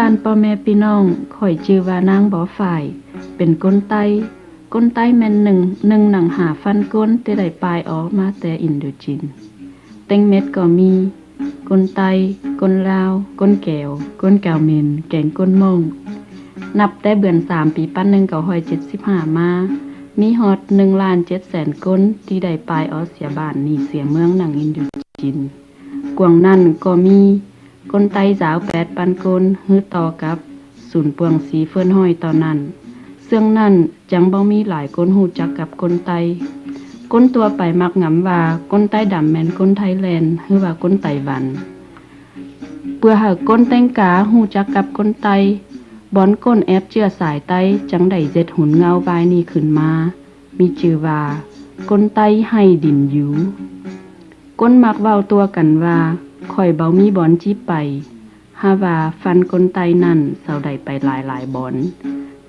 านพ่อแม่พี่น้องข่อยชื่อว่านางบ่อฝ่ายเป็นก้นไต้แม่นหนึ่งหนังหาฟันก้นที่ได้ปลายออกมาแต่อินโดจีนเต็งเม็ดก็มีก้นไตก้นลาวก้นแก้วก้นแก้วเมนแกงก้นม่องนับได้เบือน3 ปีปั้น1975มามีฮอด1,700,000ก้นที่ได้ปลายออกเสียบ้านนี่เสียเมืองหนังอินโดจีนกวางนั่นก็มีก้นไตสาว8,000ก้นฮื้อต่อกับศูนย์ปวงสีเฟิ่นห้อยตอนนั้นเสื่องนั่นจังบ่มีหลายก้นหูจักกับก้นไตก้นตัวไปมักงำว่าก้นไตดำแม่นก้นไทยแลนด์หรือว่าก้นไต้หวันเพื่อหาก้นแตงกาหูจักกับก้นไตบอนก้นแอบเจือสายไตจังได้เจ็ดหุ่นเงาวายนี้ขึ้นมามีชื่อว่าก้นไตให้ดินอยู่ก้นมักเว้าตัวกันว่าข่อยเบามีบอนจีไปหาว่าฟันก้นไตนั่นเศร้าได้ไปหลายบอน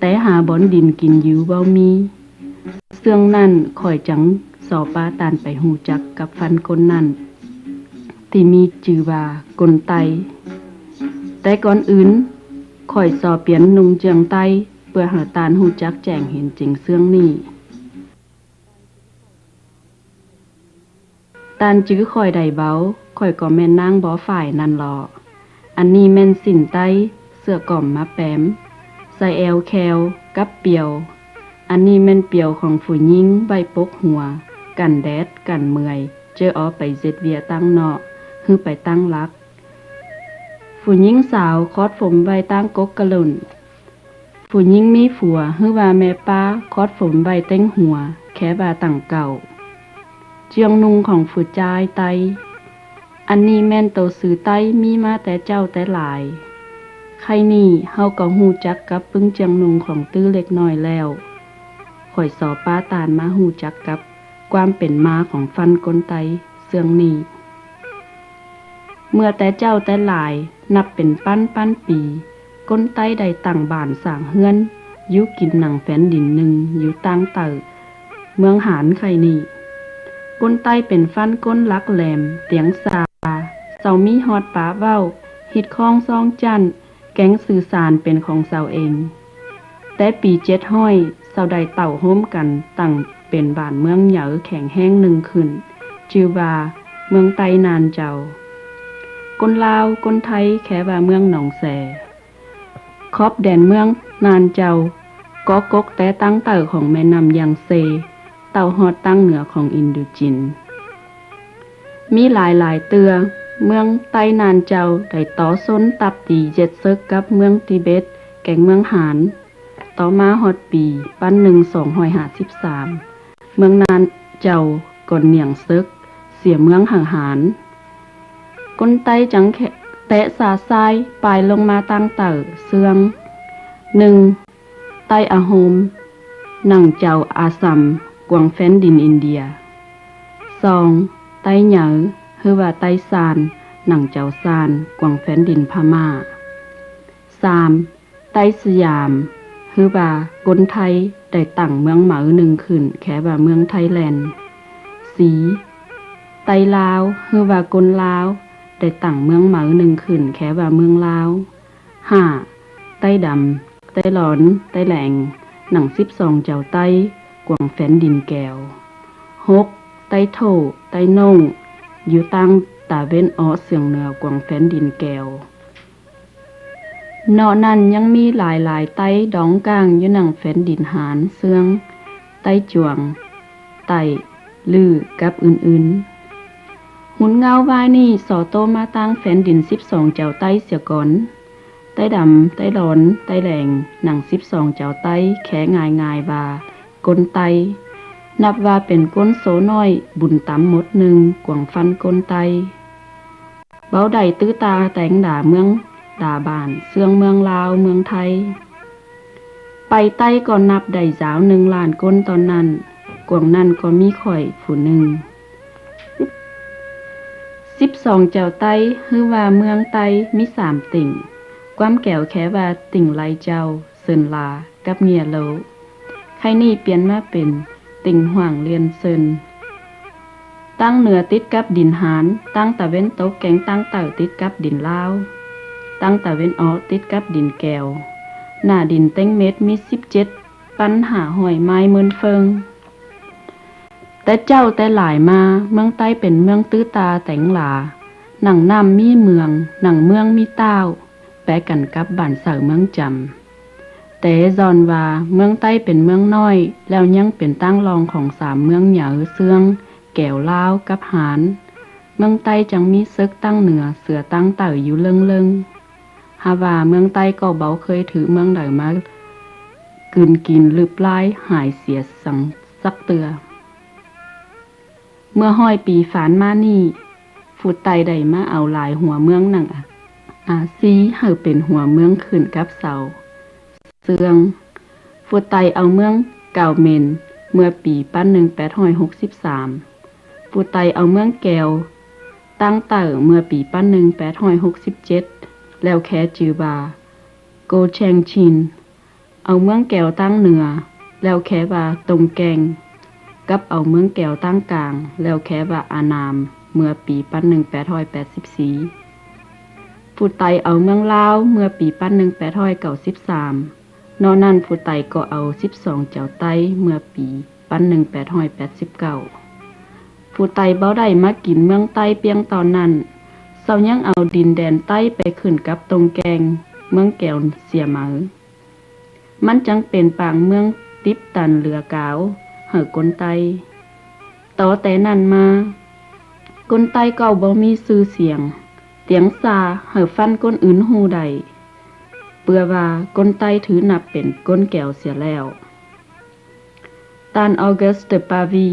แต่หาบอนดินกินอยู่เบามีเสื่องนั่นข่อยจังสอป้าตานไปหูจักกับฟันก้นนั่นที่มีชื่อว่าก้นไตแต่ก่อนอื่นข่อยสอเปลี่ยนนุงเจียงไตเพื่อหาตานหูจักแจ้งเห็นจริงเสื่องนี้ตานจื้อข่อยได้เบาข่อยก็แม่นนางบ่ฝ่ายนั่นหรออันนี้แม่นสินไตเสื้อกล่อมมาแปมใส่แอลแคลกับเปียวอันนี้แม่นเปียวของผู้หญิงใบปกหัวกันแดดกันเมื่อยเจอออไปเจ็ดเวียตั้งเนาะฮือไปตั้งรักผู้หญิงสาวคอดผมไว้ตั้งกกกะลุ่นผู้หญิงมีผัวฮือว่าแม่ป้าคอดผมไว้เต้งหัวแค่ว่าตั้งเก่าเจียงนุงของฝืดจายไตอันนี้แม่นโตสื่อไตมีมาแต่เจ้าแต่หลายใครนี่เฮาก็ฮู้จักกับปึ้งเจียงนุงของตื้อเล็กน้อยแล้วข่อยสอป้าตานมาฮู้จักกับความเป็นมาของฟันก้นไตเสื่องนี้เมื่อแต่เจ้าแต่หลายนับเป็นปั้นปีก้นไตได้ตั้งบ้านสร้างเฮือนอยู่กินหนังแผ่นดินหนึ่งอยู่ตั้งเต่อเมืองหานไข่นี่ก้นไตเป็นฟันก้นลักแหลมเตียงซาเสามีฮอดป้าเว้าฮิดคองซองจันแก๊งสื่อสารเป็นของเสาเองแต่ปี700เสาได้เต่าโฮมกันตั้งเป็นบ้านเมืองเหยาแข็งแห้งหนึ่งขึ้นชื่อว่าเมืองไตนานเจ้าก้นลาวก้นไทยแค่ว่าเมืองหนองแสครอบแดนเมืองนานเจ้าก็กกแต่ตั้งเต่าของแม่น้ำยังเซเต่าฮอดตั้งเหนือของอินโดจีนมีหลายเตือเมืองไต้นานเจ้าได้ต่อซ้นตับตีเจ็ดซึกกับเมืองทิเบตแก่งเมืองหานต่อมาฮอดปี1253เมืองนานเจ้าก่อนเหนียงซึกเสียเมืองหางหานก้นไต้จังแตะสาซ้ายปลายลงมาตั้งเต่อเสื่อง 1. ไต้อาโฮมหนังเจ้าอาซัมกวางแฟนดินอินเดีย 2. ไต้เหยาหรือว่าไต้ซานหนังเจ้าซานกวางแฟนดินพม่า 3. ไต้สยามหรือว่าก้นไทยได้ตั้งเมืองเหมาหนึ่งขึ้นแค่ว่าเมืองไทยแลนด์ 4. ไต้ลาวหรือว่าก้นลาวได้ตั้งเมืองเหมาหนึ่งขึ้นแค่ว่าเมืองลาว 5. ไต้ดำไต้หลอนไต้แหลงหนัง12เจ้าไต้กวางแฟนดินแก้ว 6. ไต้โถไต้น่งอยู่ตั้งตาเว้นออเสียงเหนือกวางแฟนดินแก้วนอกนั้นยังมีหลายไต้ดองกลางอยู่หนังแฟนดินหานเสื่องไต้จวงไต้ลือกับอื่นๆหุ่นเงาวายนี่สอโตมาตั้งแฟนดิน12เจ้าไต้เสียก่อนไต้ดำไต้หลอนไต้แหลงหนัง12เจ้าไต้แค่ง่ายว่าก้นไตนับว่าเป็นก้นโสน้อยบุญตำหมดหนึ่งกวางฟันก้นไตเบาใดตื้อตาแต่งด่าเมืองด่าบ้านเสื่องเมืองลาวเมืองไทยไปไต้ก่อนนับได้สาว1 ล้านก้นตอนนั้นกวางนั่นก็มีข่อยผู้หนึ่ง12เจ้าไต้หรือว่าเมืองไต้มี3ติ่งความแก้วแค่ว่าติ่งไหลเจ้าเซินลากับเงียโลใครนี่เปลี่ยนมาเป็นติ่งห่วงเรียนเซินตั้งเหนือติดกับดินหานตั้งตะเว้นตกแกงตั้งเต่าติดกับดินลาว ตั้งตะเว้นออกติดกับดินแก้วหน้าดินเต็งเม็ดมี17ปัญหาหอยไม้เมินเฟิงแต่เจ้าแต่หลายมาเมืองใต้เป็นเมืองตื้อตาแต่งหลาหนังน้ำมีเมืองหนังเมืองมีเต้าแปะกันกับบ้านเสาเมืองจำแต่จอนว่าเมืองใต้เป็นเมืองน้อยแล้วยังเป็นตั้งรองของ3เมืองเหยาเสืองแก้วลาวกับหานเมืองใต้จังมีซึกตั้งเหนือเสือตั้งเต่าอยู่เลิงฮาว่าเมืองใต้ก็เบาเคยถือเมืองใดมากินลืบลายหายเสียสังสักเตือเมื่อห้อยปีฝานมานี่ฟูไตใดมาเอาหลายหัวเมืองหนังอาซีเฮาเป็นหัวเมืองขึ้นกับเสาเสืองฟูไตเอาเมืองเก่าเมนเมื่อปี1863ฟูไตเอาเมืองแก้วตั้งเต่อเมื่อปี1867แล้วแค่จือบาโกแชงชินเอาเมืองแก้วตั้งเหนือแล้วแค่ว่าตรงแกงกับเอาเมืองแก้วตั้งกลางแล้วแค่ว่าอานามเมื่อปี1884ผู้ไตเอาเมืองลาวเมื่อปี1893นอกนั้นผู้ไตก็เอา12เจ้าไต้เมื่อปี1889ผู้ไตบ่ได้มากินเมืองใต้เพียงตอนนั้นเซายังเอาดินแดนใต้ไปขึ้นกับตรงแกงเมืองแก้วเสียเหมามันจังเป็นปางเมืองติบตันเหลือกาวเหือกนไตต่อแต่นั้นมากนไตเก่าบ่มีชื่อเสียงเตียงซาเหือฟันก้นอื่นฮู้ใดเปื่อว่ากนไตถือนับเป็นก้นแก้วเสียแล้วตานออกัสเดปาวี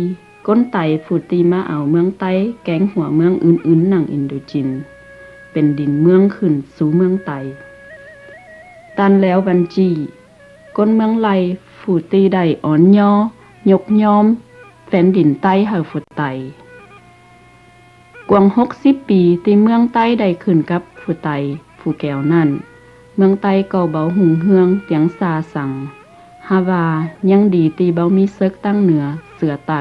ก้นไตฟูตีมาเอาเมืองไต้แก๊งหัวเมืองอื่นๆหนังอินโดจีนเป็นดินเมืองขึ้นสู่เมืองไตตันแล้วบัญจีก้นเมืองไลฟูตีได้อ่อนย่อยกย้อมแฟนดินใต้เฮาฟูไตกวาง60ปีที่เมืองใต้ได้ขึ้นกับฟูไตฟูแก้วนั่นเมืองใต้ก็เบาหุงเฮืองเตียงซาสั่งฮาวายังดีตีเบามีเซิกตั้งเหนือเสือเต่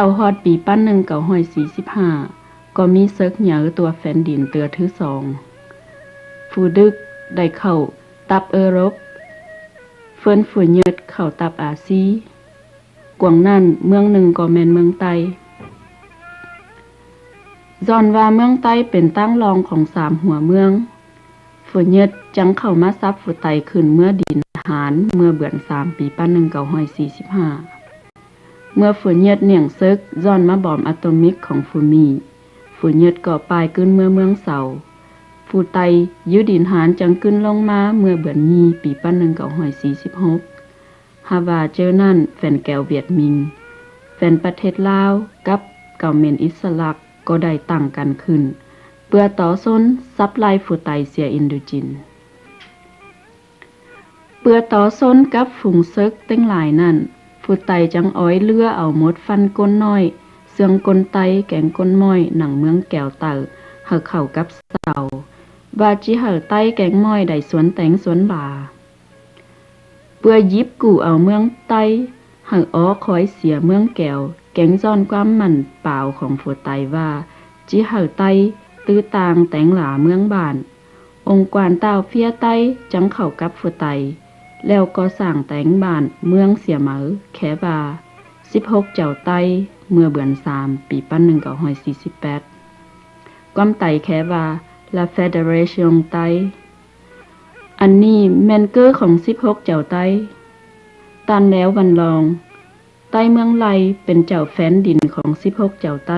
าฮอดปี1945ก็มีเซิกเหยาตัวแฟนดินเตือถือ2ฟูดึกได้เข้าตับเอรบเฟินฝูเยิดเข้าตับอาซีกวางนั่นเมืองหนึ่งก็แม่นเมืองใต้จอนว่าเมืองใต้เป็นตั้งรองของ3หัวเมืองฝูเยิดจังเข้ามาซับฝูไตขึ้นเมื่อดินหารเมื่อเบือน3ปี1945เมื่อฝูเยิดเนียงซึกจอนมาบอมอะโตมิกของฟูมีฝูเยิดก็ปลายขึ้นเมื่อเมืองเสาฟูไตยุดินหารจังขึ้นลงมาเมื่อเบือนมีปี1946ฮาวาเจอนั่นแฟนแก้วเวียดมิงแฟนประเทศลาวกับเก่าเมนอิสลักก็ได้ตั้งกันขึ้นเพื่อต่อส้นซับไลฟูไตเสียอินโดจีนเพื่อต่อส้นกับฝูงเซิกเต็งหลายนั่นฟูไตจังอ้อยเลือเอาหมดฟันก้นน้อยเสืองก้นไตแกงก้นม้อยหนังเมืองแก้วเต่าเฮาเข้ากับเสาว่าจิเฮาไตแกงม้อยได้สวนแตงสวนบาเพื่อยิบกูเอาเมืองไตเฮาอ้อคอยเสียเมืองแก้วแกงซ่อนความมันเปล่าของฟูไตว่าจิเฮาไตตื้อตางแตงหลาเมืองบ้านองค์กวนเต้าเฟียไตจังเข้ากับฟูไตแล้วก็สร้างแตงบ้านเมืองเสียเหมาแขบา16เจ้าไตเมื่อเบือน3ปี1948ก้อมไตแขบา La Fédération ไตอันนี้แม่นเกอร์ของ16เจ้าไตตันแล้ววันลองไตเมืองไลเป็นเจ้าแฟนดินของ16เจ้าไต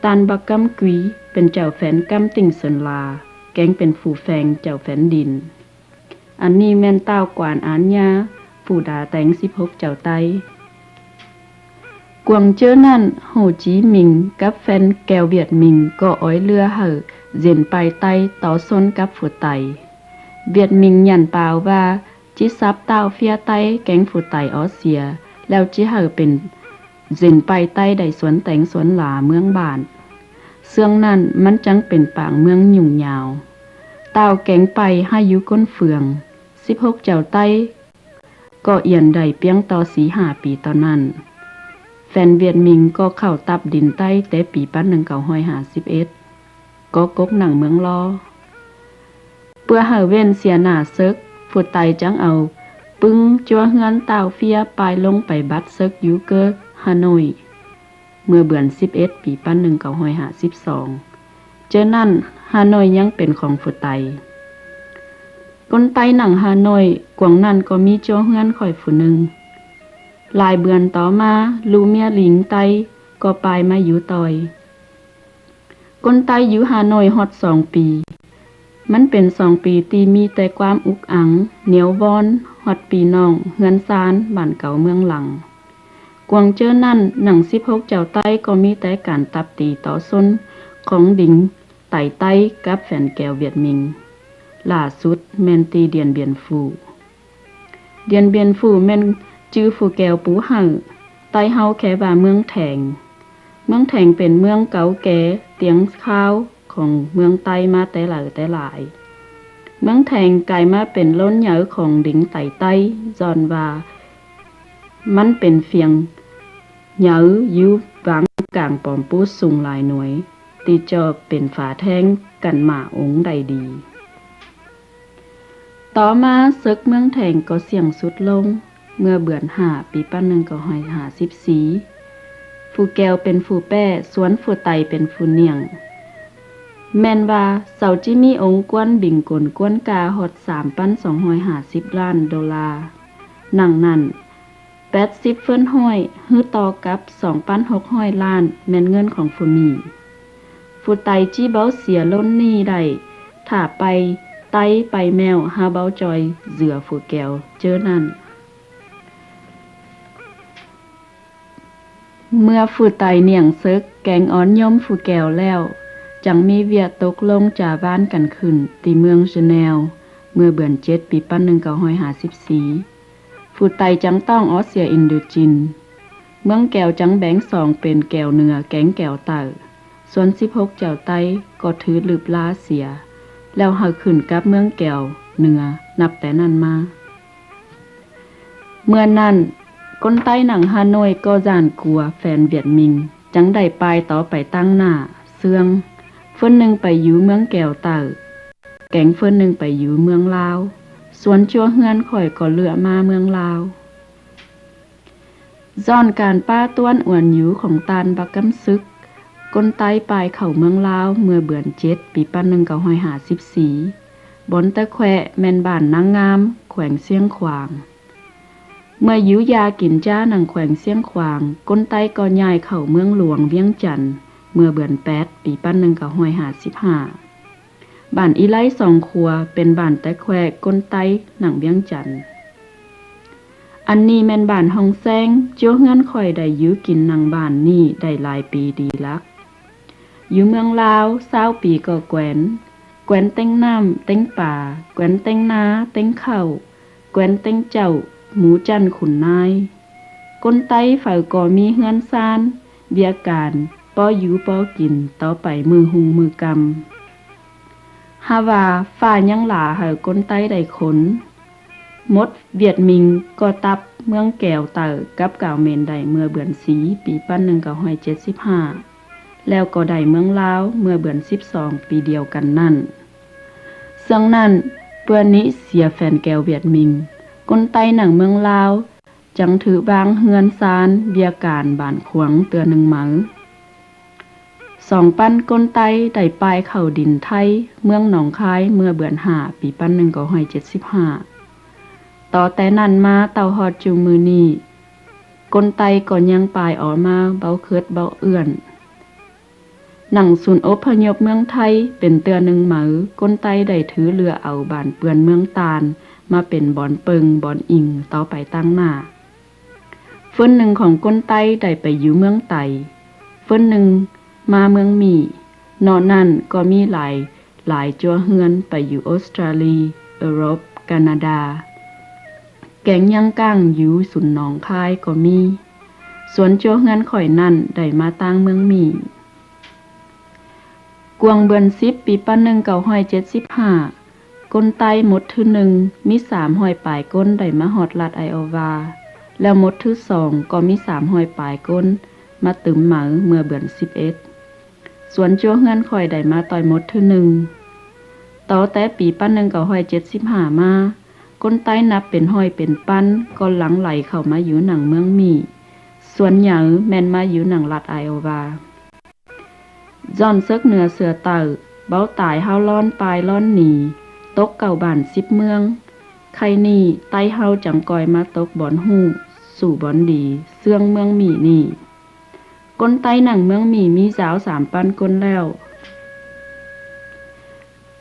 ตันบักกัมกุยเป็นเจ้าแฟนกัมติงเซินลาแก๊งเป็นฝูแฟงเจ้าแฟนดินอันนี้แม่นเต้ากวานอานยาฝูดาแตง16เจ้าไตกวางเจอนั่นโฮจีมิงกับแฟนแก้วเวียดมิงก็อ้อยเรือเห่อเย็นไปไตต่อซ้นกับฝูไตเวียดมิงยันเปล่าว่าจิซับเต้าเฟียไตแก๊งฝูไตออเซียแล้วจิเห่อเป็นเย็นไปไตได้สวนแตงสวนหลาเมืองบ้านเสื่องนั่นมันจังเป็นปางเมืองยุ่งยาวเต้าแก๊งไปให้อยู่ก้นเฟือง16เจ้าไต้ก็เอียนใดเปียงต่อ4-5 ปีตอนนั้นแฟนเวียดมิงก็เข้าตับดินใต้แต่ปี1951ก็กกหนังเมืองลอ เปื่อหาเว้นเสียหน้าซึกผู้ไตจังเอาปึ้งจัวเฮือนตาวเฟียปลายลงไปบัดซึกยูเกอร์ฮานอยเมื่อเบือน11ปีปั้น1952เจอนั่นฮานอยยังเป็นของผู้ไตคนไตหนังฮานอยกวางนั่นก็มีจัวเฮือนข่อยผู้หนึ่งหลายเบือนต่อมาลูเมียหลิงไตก็ปลายมาอยู่ต่อยคนไตอยู่ฮานอยฮอด2 ปีมันเป็น2 ปีที่มีแต่ความอุกอังเหนียววอนฮอดปีน้องเฮือนซานบ้านเก่าเมืองหลังกวางเจอนั่นหนัง16เจ้าไต้ก็มีแต่การตับตีต่อส้นของดิ่งไต่ไต้กับแฟนแก้วเวียดมิงล่าสุดแม่นตีเดียนเบียนฟูเดียนเบียนฟูแม่นจื้อฟูแก้วปูเห่าไต้เฮาแค่ว่าเมืองแถงเป็นเมืองเก่าแก่เตียงข้าวของเมืองไต้มาแต่หลายเมืองแถงกลายมาเป็นล้นเหยอของดิ่งไต่ไต้จอนว่ามันเป็นเฟียงเหยออยู่วางกลางปอมปูสูงหลายหน่วยตีจอเป็นฝาแท่งกันหมาองค์ใดดีต่อมาศึกเมืองแถงก็เสี่ยงสุดลงเมื่อเบือน5ปี1954ฟูแก้วเป็นฟูแป้สวนฟูไตเป็นฟูเนียงแม่นว่าเสาจิมีองค์กวนบิ่งกลกวนกาฮอด $3,250 ล้านหนังนั้น80เฟินห้อยฮื้อต่อกับ 2,600 ล้านแม่นเงินของฟูมีฟูไตจี้เบ้าเสียล้นหนี้ได้ถ้าไปไต้ไปแมวหาเบ้าจอยเสือฟูแก้วเจอนั่นเมื่อฟูไตเนียงซึกแกงอ้อนย่อมฟูแก้วแล้วจังมีเวียตกลงจาบ้านกันขึ้นที่เมืองชแนลเมื่อเบือน7ปี1954ฟูไตจังต้องออสเซียอินโดจีนเมืองแก้วจังแบ่ง2เป็นแก้วเหนือแก๊งแก้วใต้ส่วน16เจ้าไต้ก็ถือลืบลาเสียแล้วหาขึ้นกับเมืองแก้วเหนือนับแต่นั้นมาเมื่อนั้นคนไต้หนังฮานอยก็ย่านกลัวแฟนเวียดมิงจังได้ปลายต่อไปตั้งหน้าเสื่องเฟินหนึ่งไปอยู่เมืองแก้วใต้แก๊งเฟินหนึ่งไปอยู่เมืองลาวส่วนจัวเฮือนข่อยก็เลือมาเมืองลาวย้อนการป้าต้วนอวนอยู่ของตาลบักกำซึกคนไต้ปลายเข้าเมืองลาวเมื่อเบือน7ปี1954บนตะแควแม่นบ้านนางงามแขวงเสียงขวางเมื่อยุยากินจ้าหนังแขวงเสียงขวางคนไต้ก็ย้ายเข้าเมืองหลวงเวียงจันทน์เมื่อเบือน8ปี1955บ้านอีไล2ครัวเป็นบ้านตะแควคนไต้หนังเวียงจันทน์อันนี้แม่นบ้านห้องแซงเจ้าเฮือนข่อยได้อยู่กินหนังบ้านนี้ได้หลายปีดีลักอยู่เมืองลาว20ปีก็แกวนเต้งน้ำเต้งป่าแกวนเต้งนาเต้งข้าวแกวนเต้งเจ้าหมูจันขุนนายคนไต้ฝ่ายก็มีเฮือนซานเบียการป้ออยู่ป้อกินต่อไปมือหุงมือกำฮาว่าฝ่ายยังหลาให้คนไต้ได้ขนมดเวียดมิงก็ตับเมืองแก้วเตอกับกาวเมนได้เมื่อเบือนสีปี1975แล้วก็ได้เมืองลาวเมื่อเบือน12ปีเดียวกันนั่นซึ่งนั่นเปื้อนนี้เสียแฟนแก้วเวียดมิงคนไต้หนังเมืองลาวจังถือบางเฮือนซานเบียการบ้านขวงเตือ1มั้ง2 ปั้นคนไต้ได้ปลายเข้าดินไทยเมืองหนองคายเมื่อเบือน5ปี1975ต่อแต่นั้นมาเต่าฮอดจุมือนี้คนไต้ก็ยังปลายออกมาเบาเคิดเบาเอื้อนหนังศูนย์อพยพเมืองไทยเป็นเตือ1มื้อคนไต้ได้ถือเรือเอาบ้านเปื้อนเมืองตาลมาเป็นบอนเปิงบอนอิงต่อไปตั้งหน้าเฟินหนึ่งของคนไต้ได้ไปอยู่เมืองไต้เฟินหนึ่งมาเมืองมีนอกนั้นก็มีหลายจัวเฮือนไปอยู่ออสเตรเลียยุโรปแคนาดาแก๊งยังก้างอยู่สุนหนองคายก็มีส่วนจัวเฮือนข่อยนั่นได้มาตั้งเมืองมีกวงเบือน10ปี1975ก้นไต้หมดที่1มี300ปลายก้นได้มาฮอดรัฐไอโอวาแล้วหมดที่2ก็มี300ปลายก้นมาตึมเหมาเมื่อเบือน11ส่วนจัวเฮือนข่อยได้มาต่อยหมดที่1 ต่อแต่ปี1975มาคนใต้นับเป็นห้อยเป็นปั้นก็หลังไหลเข้ามาอยู่หนังเมืองมีส่วนใหญ่แม่นมาอยู่หนังรัฐไอโอวาจอนเซึกเหนือเสือเต่าเบ้าตายเฮาล้อนปลายล้อนหนีตกเก่าบ้าน10เมืองใครนี่ไต้เฮาจังกอยมาตกบ่อนฮู้สู่บ่อนดีเสื่องเมืองมีนี่คนใต้หนังเมืองมีสาว3ปันคนแล้ว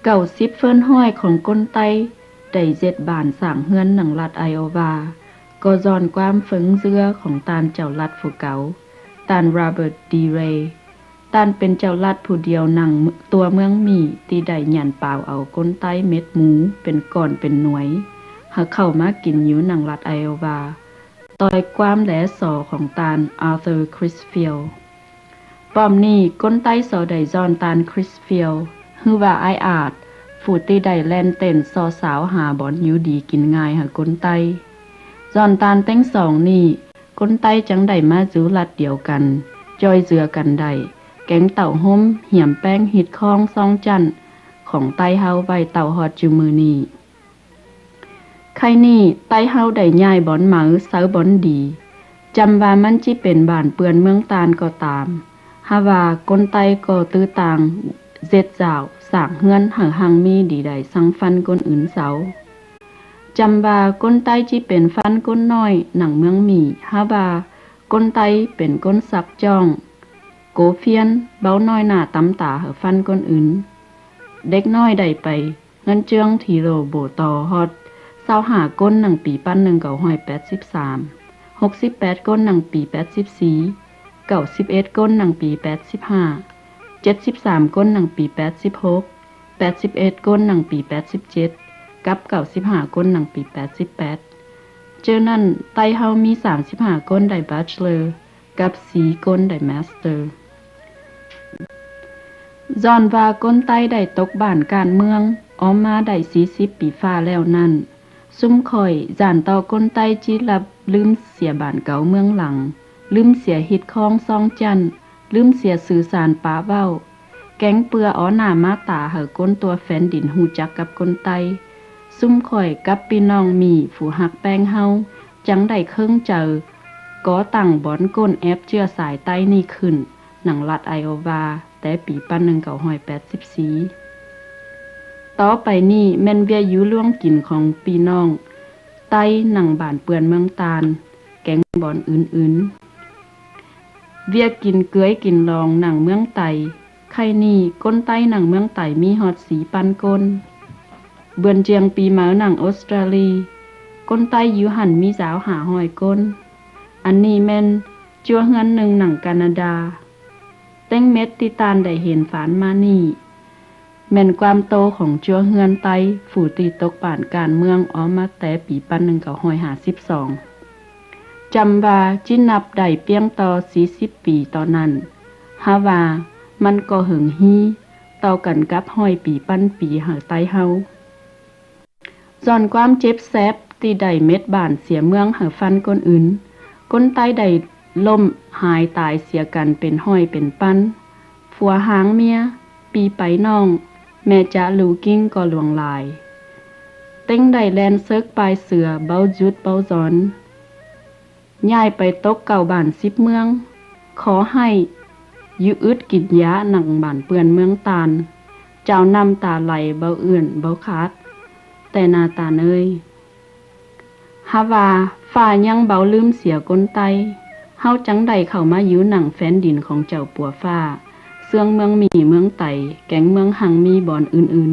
90เฟิ่นห้อยของคนใต้ได้7บ้านสร้างเฮือนหนังรัฐไอโอวาก็ย้อนความเฟิงเสื้อของตานเจ้ารัฐฟูเกาตานโรเบิร์ตดีเรย์ตานเป็นเจ้ารัฐผู้เดียวหนังตัวเมืองมีที่ได้หยันเปล่าเอาคนใต้เม็ดหมูเป็นก่อนเป็นหน่วยหาเข้ามากินอยู่หนังรัฐไอโอวาต่อยความแหลสอของตานอาร์เธอร์คริสฟิลด์ป้อมนี้คนใต้สอได้ย้อนตานคริสฟิลด์ฮือว่าไออาร์ตฟูตีได้แล่นเต้นซอสาวหาบอนอยู่ดีกินง่ายหาคนใต้จอนตานเต้งสองนี่คนใต้จังได้มาจูรัดเดียวกันจอยเจือกันได้แกงเต่าห่มเหี่ยมแป้งหิดคองซองจันของไต้เฮาไว้เต่าฮอดจุมือนี่ใครนี่ไต้เฮาได้ย้ายบอนเหมาเซาบอนดีจำว่ามันจิเป็นบ้านเปือนเมืองตาลก็ตามฮาว่าคนใต้ก็ตื้อต่างเจ็ดเจ้าสร้างเฮือนหังมีดีใดสังฟันคนอื่นเสาจำว่าก้นใต้ที่เป็นฟันก้นน้อยหนังเมืองมีฮาบาก้นไต้เป็นก้นสักจ้องโกเฟียนเบาน้อยหน้าตำตาเหอฟันก้นอื่นเด็กน้อยใดไปเงินเจืองทีโรโบต่อฮอด25ก้นหนังปีปั้น1983 68ก้นหนังปี84 91ก้นหนังปี85 73ก้นหนังปี86 81ก้นหนังปี87กับ95ก้นหนังปี88เจอนั่นไต้เฮามี35ก้นได้บัชเลอร์กับ4ก้นได้มาสเตอร์จอนว่าก้นไต้ได้ตกบ้านการเมืองออกมาได้40ปีฟ้าแล้วนั่นซุ่มข่อยจานต่อก้นไต้จิรับลืมเสียบ้านเก่าเมืองหลังลืมเสียหิดคองซองจันลืมเสียสื่อสารป้าเว้าแก๊งเปืออ้อหน้ามาตาเหอก้นตัวแฟนดินหูจักกับก้นไต้ซุ่มข่อยกับพี่น้องมีฝูหักแป้งเฮาจังได้เครื่องเจอก่อตั้งบ่อนก้นแอปเชื่อสายใต้นี่ขึ้นหนังรัฐไอโอวาแต่ปี1984ต่อไปนี่แม่นเวียอยู่ล่วงกินของพี่น้องใต้หนังบ้านเปือนเมืองตาลแก๊งบ่อนอื่นๆเวียกินเกลือยกินรองหนังเมืองไตใครนี่ก้นใต้หนังเมืองไตมีฮอดสีปันก้นเบือนเจียงปีหมาหนังออสเตรเลียก้นใต้อยู่หันมีสาวหาหอยก้นอันนี้แม่นจัวเฮือนหนึ่งหนังแคนาดาเต้งเม็ดติตานได้เห็นฝานมานี่แม่นความโตของจัวเฮือนไตฝูตีตกป่านการเมืองออกมาแต่ปี1952จำว่าจินับได้เปียงต่อ40ปีตอนนั้นฮาว่ามันก็หึงฮีต่อกันกับห้อยปีปั้นปีหาไต้เฮาจอนความเจ็บแซบตีได้เม็ดบานเสียเมืองหาฟันคนอื่นคนใต้ได้ล่มหายตายเสียกันเป็นห้อยเป็นปั้นฟัวหางเมียปีไปน้องแม่จะลูกิ้งก็หลวงลายเต้งได้แลนเซิกปลายเสือเบาจุดเบาจอนย้ายไปตกเก่าบ้าน10เมืองขอให้ยือึดกินยาหนังบ้านเปือนเมืองตาลเจ้านำตาไหลเบาอื่นเบาขาดแต่นาตาเนยฮาว่าฝ่ายังเบาลืมเสียก้นไตเฮาจังใดเข้ามาอยู่หนังแฟนดินของเจ้าปัวฟ้าเสื่องเมืองมีเมืองไตแก๊งเมืองหังมีบ่อนอื่น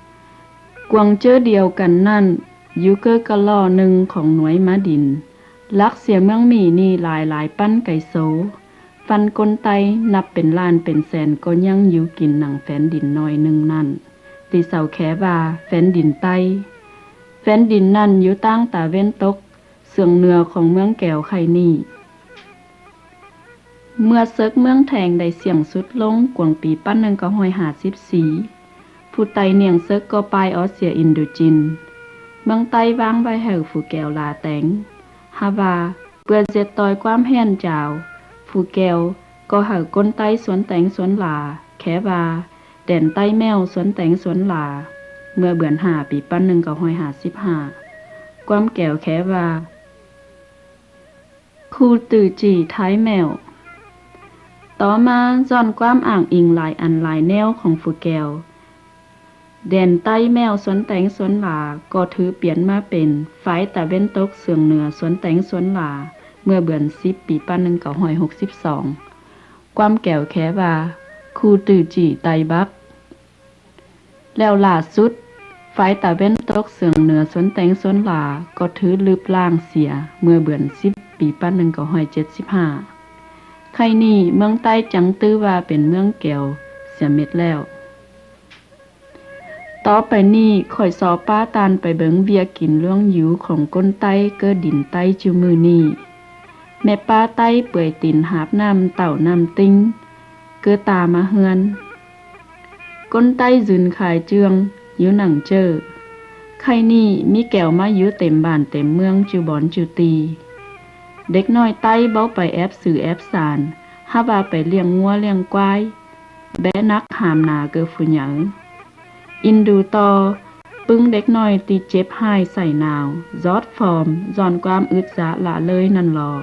ๆกวงเจอเดียวกันนั่นยูเกอร์กะล่อหนึ่งของหน่วยมาดินลักเสียเมืองมีนี่หลายปั้นไก่โซฟันกลไตนับเป็นล้านเป็นแสนก็ยังอยู่กินหนังแฟนดินน้อยหนึ่งนั่นตีเสาแขว่าแฟนดินไตแฟนดินนั่นอยู่ตั้งตาเว้นตกเสื่องเหนือของเมืองแก้วไข่นี่เมื่อเซิกเมืองแทงได้เสียงสุดลงกวงปีปั้น1954ผู้ไตเนียงเซิกก็ปลายออสเซียอินโดจีนเมืองไต้วางไว้แห่วฝูแก้วลาแตงฮาว่าเปื่อเจ็ดตอยความแห่นจาวฝูแก้วก็หาก้นไต้สวนแตงสวนลาแค่ว่า แดนใต้แมวสวนแตงสวนหลาเมื่อเบือนหาปีปั้น1955ความแก้วแค่ว่าครูตื่อจีท้ายแมวต่อมาย้อนความอ้างอิงหลายอันหลายแนวของฟูแก้วแดนใต้แมวสวนแตงสวนหลาก็ถือเปลี่ยนมาเป็นฝ่ายตะเว้นตกเสืองเหนือสวนแตงสวนหลาเมื่อเบือน10ปีปั้น1962ความแก้วแค่ว่าครูตื่อจีไตบักแล้วล่าสุดฝ่ายตะเว้นตกเสืองเหนือสวนแตงสวนหลาก็ถือลืบล่างเสียเมื่อเบือน10ปีปั้น1975ใครนี่เมืองใต้จังตื้อว่าเป็นเมืองแก้วเสียเม็ดแล้วต่อไปนี้ข่อยสอป้าตานไปเบิงเวียกินล่วงหิวของก้นใต้เกิดดินใต้จุมือนี้แม่ป้าใต้เปื่อยตินหาบน้ำเต่าน้ำติ้งเกิดตามาเฮือนก้นใต้ยืนขายเจืองหิวหนังเจอใครนี่มีแก้วมาหิวเต็มบ้านเต็มเมืองจูบอนจูตีเด็กน้อยใต้เบ้าไปแอบสื่อแอบสารหาว่าไปเลี้ยงงัวเลี้ยงควายแบะนักหามนาเกอฟุหยังอินดูต่อปึ้งเด็กน้อยตีเจ็บหายใส่นาวจอดฟอร์มจอนความอึดจะละเลยนั่นหรอ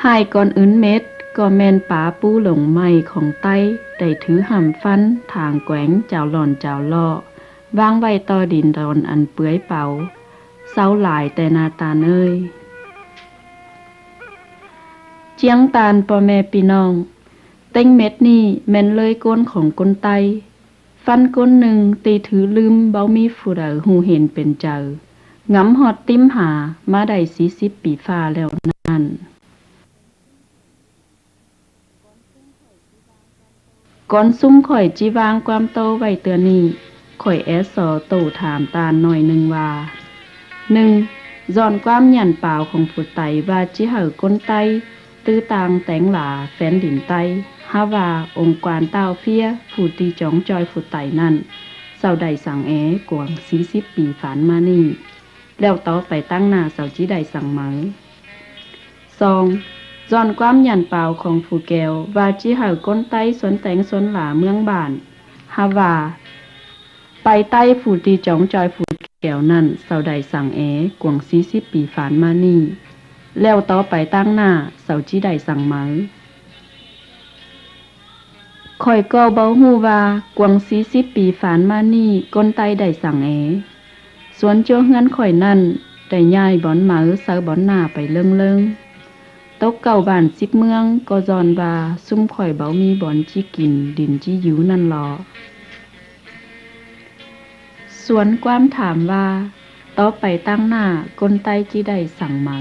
หายก่อนอื่นเม็ดก็แม่นป๋าปูหลงไม่ของใต้ได้ถือหำฟันทางแกว่งเจ้าหล่อนเจ้าล่อวางไว้ต่อดินดอนอันเปื้อยเป่าเศร้าหลายแต่นาตาเนยเจียงตาลพ่อแม่พี่น้องเต็งเม็ดนี่แม่นเลยก้นของก้นไตฟันก้นหนึ่งตีถือลืมเบามีผู้ใดหูเห็นเป็นเจองำหอดติ้มหามาได้40 ปีฟ้าแล้วนั่นก่อนซุ่มข่อยจีวางความโตไว้เตือนนี้ข่อยแอสอโตถามตาหน่อยหนึ่งว่า1ย้อนความหยันเปล่าของผู้ไตว่าจิเหอก้นไตตื้อตางแตงหลาแฟนดินไตฮาว่าองค์การเต้าเฟียผู้ตีจ้องจอยผู้ไตนั่นเศร้าใดสั่งกวง40 ปีฝานมานี่แล้วต่อไปตั้งหน้าเศร้าจิใดสั่งเหมอ2ย้อนความหยันเปล่าของผู้แก้วว่าจิเหอก้นไตสวนแตงสวนหลาเมืองบ้านฮาว่าไปใต้ผู้ตีจ้องจอยผู้แก้วนั่นเศร้าใดสั่งกวง40 ปีฝานมานี่แล้วต่อไปตั้งหน้าเสาจีได้สั่งไหมข่อยก็เบาหูว่ากวง40 ปีฝานมานี่ก้นไตได้สั่งสวนจัวเฮือนข่อยนั่นได้ย้ายบ่อนเหมาเสาบ่อนหน้าไปเลิงตกเก่าบ้าน10 เมืองก็จอนว่าซุ่มข่อยเบามีบ่อนจีกินดินจีอยู่นั่นหรอสวนความถามว่าต่อไปตั้งหน้าก้นไตจีได้สั่งไหม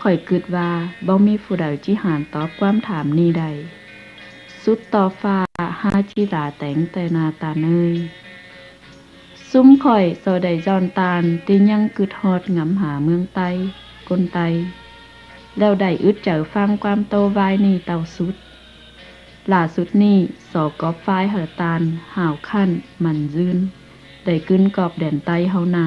ข่อยคิดว่าบ่มีผู้ใดจิหารตอบความถามนี้ได้สุดต่อฟ้าหาจิลาแต่งแต่นาตาเนยซุ่มข่อยโซได้จอนตาลติยังกึดฮอดงำหาเมืองไตก้นไตแล้วได้อึดเจอฟังความโตวายนี่เต่าสุดล่าสุดนี่สอกอบฝ้ายเหอตาลห่าวขั้นมันยืนได้กึ้นกอบแดนไตเฮานา